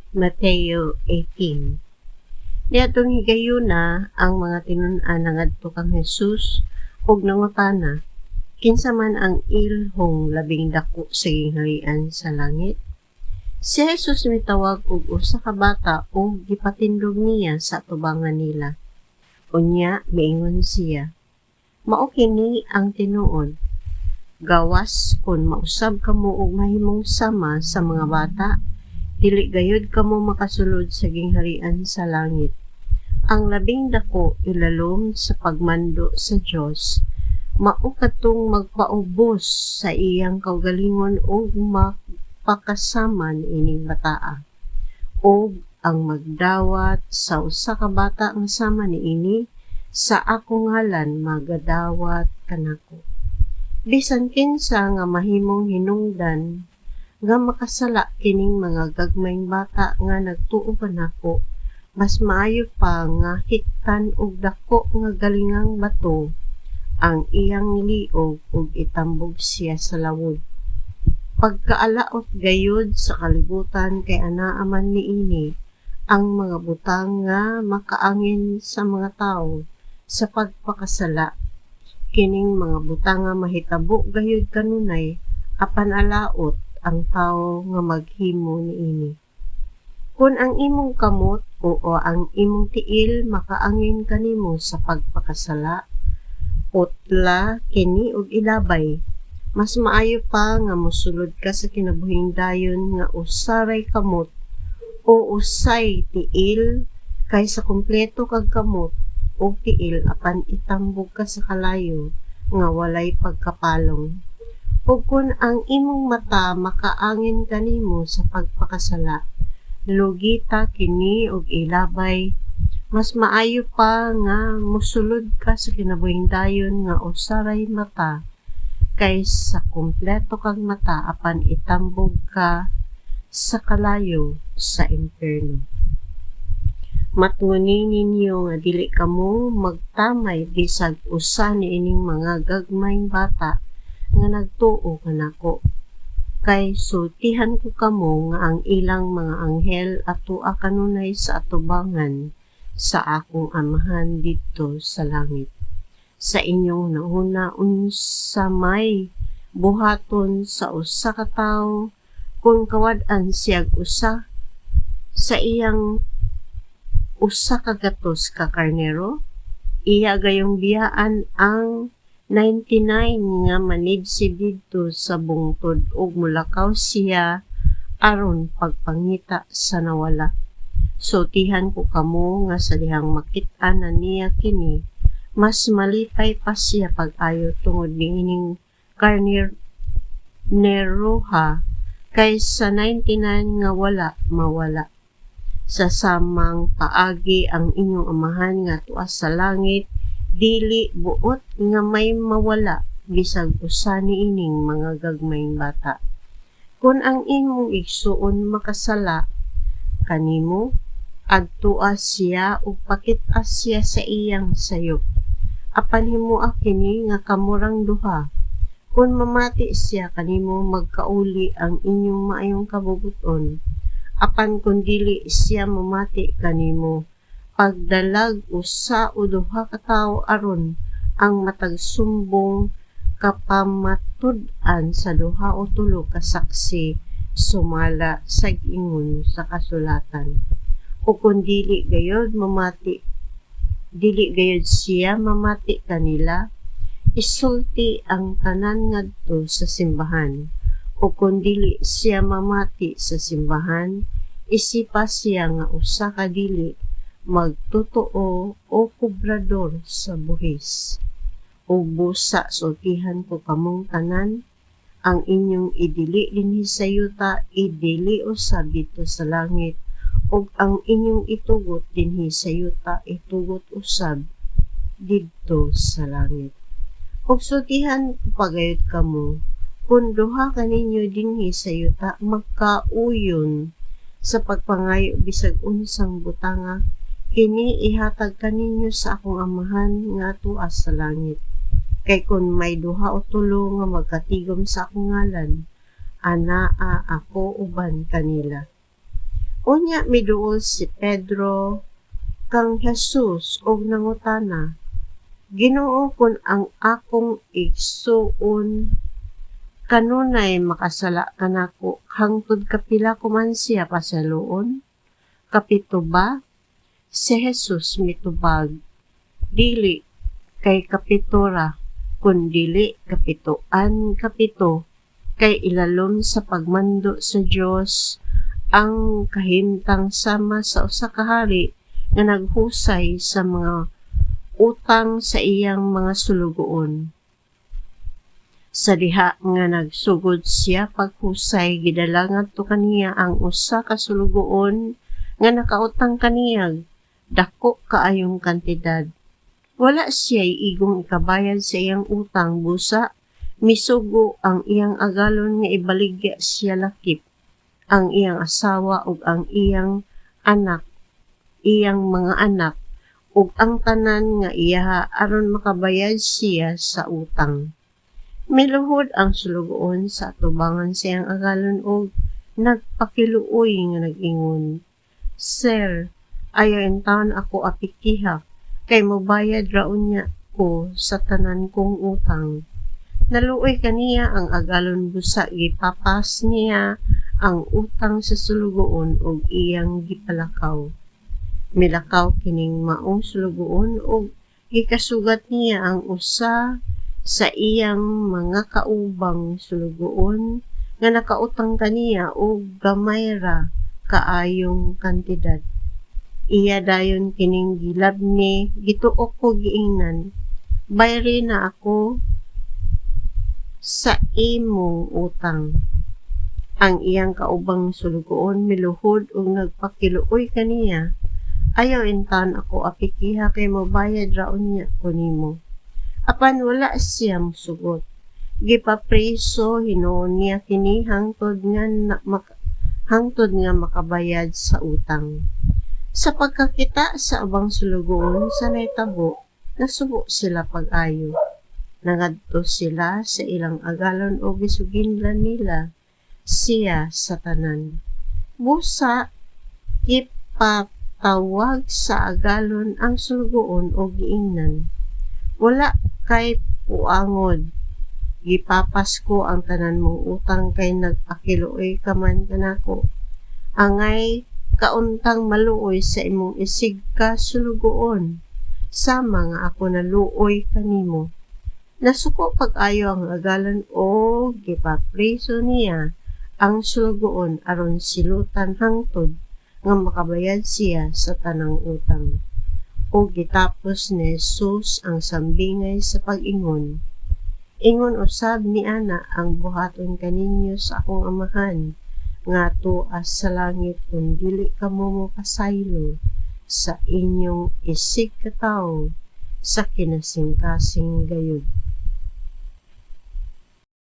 Mateo 18. Niadtong higayuna ang mga tinun-an nangadto kang Hesus ug nangutana, kinsa man ang ilhong labing dako sa gingharian sa langit? Si Jesus mitawag og usa ka bata ug gipatindog niya sa atubangan nila. Unya miingon siya, mao kini ang tinuod. Gawas kun mausab kamo og mahimong sama sa mga bata, dili gayud kamo makasulod sa gingharian sa langit. Ang labing dako ilalom sa pagmando sa Dios, mao katong magpaubos sa iyang kaugalingon ug mapakasama ining bataa. Og ang magdawat sa usa ka bata nga sama niini, sa akong ngalan magadawat kanako. Bisan kinsa nga mahimong hinungdan nga makasala kining mga gagmayng bata nga nagtuo kanako, mas maayo pa nga hiktan og dako nga galingang bato ang iyang liog ug itambog siya sa lawod. Pagkaalaot gayud sa kalibutan kay anaa man niini ang mga butang nga makaangin sa mga tawo sa pagpakasala. Kining mga butang nga mahitabo gayud kanunay apan alaot ang tawo nga maghimo niini. Kung ang imong kamot o ang imong tiil makaangin kanimo sa pagpakasala, utla kini og ilabay. Mas maayo pa nga mosulod ka sa kinabuhing dayon nga usaray kamot o usay tiil kaysa kumpleto kag kamot o tiil apan itambog ka sa kalayo nga walay pagkapalong. Ug kun ang imong mata makaangin kanimo sa pagpakasala, lugita kini og ilabay. Mas maayo pa nga mosulod ka sa kinabuhing dayon nga usaray mata kaysa kumpleto kag mata apan itambog ka sa kalayo sa impierno. Matngunin ninyo nga dili kamo magtamay bisag usa niining mga gagmayng bata nga nagtuo kanako. Kay sultihan ko kamo nga ang ilang mga anghel atua kanunay sa atubangan sa akong amahan didto sa langit. Sa inyong nauna unsa may buhaton sa usa ka tawo kung kawad-an siyag usa sa iyang usa ka gatos ka karnero, iya gayong biyaan ang 99 nga manidsi didto sa bungtod ug mulakaw siya aron pagpangita sa nawala. Sultihan ko kamo nga sa dihang makit-an na niya kini, mas malipay pa siya pag-ayo tungod niining karneroha kaysa 99 nga wala mawala. Sa samang paagi ang inyong amahan nga tuwa sa langit, dili buot nga may mawala bisag usa niining mga gagmayng bata. Kung ang imong igsuon makasala kanimo, adtua siya ug pakit-as siya sa iyang sayop. Apan himuak kini nga kamurang duha. Kung mamati siya kanimo, magkauli ang inyong maayong kabubuton. Apan kung dili siya mamati kanimo, pagdalag usa o duha ka tawo aron ang matag sumbong kapamatud-an sa duha o tulo ka saksi sumala sa ingon sa kasulatan. O kung dili gayud siya mamati kanila, isulti ang tanan ngadto sa simbahan. O kung dili siya mamati sa simbahan, isipa siya nga usa ka dili magtotoo o kubrador sa buhis. O busa sultihan ko kamong tanan, ang inyong idili dinhi sa yuta, idili usab dito sa langit, ug ang inyong itugot dinhi sa yuta, itugot usab didto sa langit. Ug sultihan ko pagayod kamo, kung duha kaninyo dinhi sa yuta magkauyon sa pagpangayo bisag unsang butanga, kini ihatag kaninyo sa akong amahan nga tuwa sa langit. Kay kung may duha o tulo nga magkatigom sa akong ngalan, anaa ako uban kanila. Unya miduol si Pedro kang Jesus og nangutana, Ginoo kun ang akong igsuon kanunay makasala kanako hangtod kapila ko man siya pasaluon? Kapito ba? Si Jesus mitubag, dili kay kapitora, kun dili kapitoan kapito, kay ilalom sa pagmando sa Dios ang kahimtang sama sa usa ka hari nga naghusay sa mga utang sa iyang mga sulugoon. Sa diha nga nagsugod siya paghusay, gidala ngadto kaniya ang usa ka sulugoon nga nakautang kaniyag dako kaayong kantidad. Wala siya igong ikabayad sa iyang utang, busa misugo ang iyang agalon nga ibaligya siya lakip ang iyang asawa ug ang iyang mga anak ug ang tanan nga iyaha aron makabayad siya sa utang. Miluhod ang sulugoon sa atubangan sa iyang agalon ug nagpakiluoy nga nag-ingon, Sir, ayaw intawon ako apikihak, kay mobayad raon niya ko sa tanan kong utang. Naluoy kaniya ang agalon, busa gipapas niya ang utang sa sulugoon ug iyang gipalakaw. Milakaw kining maong sulugoon ug gikasugat niya ang usa sa iyang mga kaubang sulugoon nga nakautang kaniya og gamay ra kaayong kantidad. Iya dayon kining gilabni, gituok ko giingnan, bayri na ako sa imong utang. Ang iyang kaubang sulugoon miluhod ug nagpakiluoy kaniya, ayaw intan ako apikiha kay mobayad raon niya ko nimo. Apan wala siya mosugot. Gipapriso hinuon niya kini hangtod nga makabayad sa utang. Sa pagkakita sa abang sulugoon sa naitabo, nasubo sila pag-ayo. Nangadto sila sa ilang agalon o gisuginlan nila siya sa tanan. Busa, ipatawag sa agalon ang sulugoon o giingnan. Wala kay puangod. Gipapas ko ang tanan mong utang kay nagpakiluoy ka man kanako. Angay kauntang maluoy sa imong isig ka sulugoon. Sama nga ako naluoy kanimo. Nasuko pag-ayo ang agalon o gipapriso niya ang sulugoon aron silutan hangtod nga makabayad siya sa tanang utang. O gitapos ni Jesus ang sambingay sa pag-ingon. Ingon usab ni ana ang buhaton kaninyo sa akong amahan, nga tuas sa langit kung dili kamo mopasaylo sa inyong isig katawo sa kinasing-kasing gayud.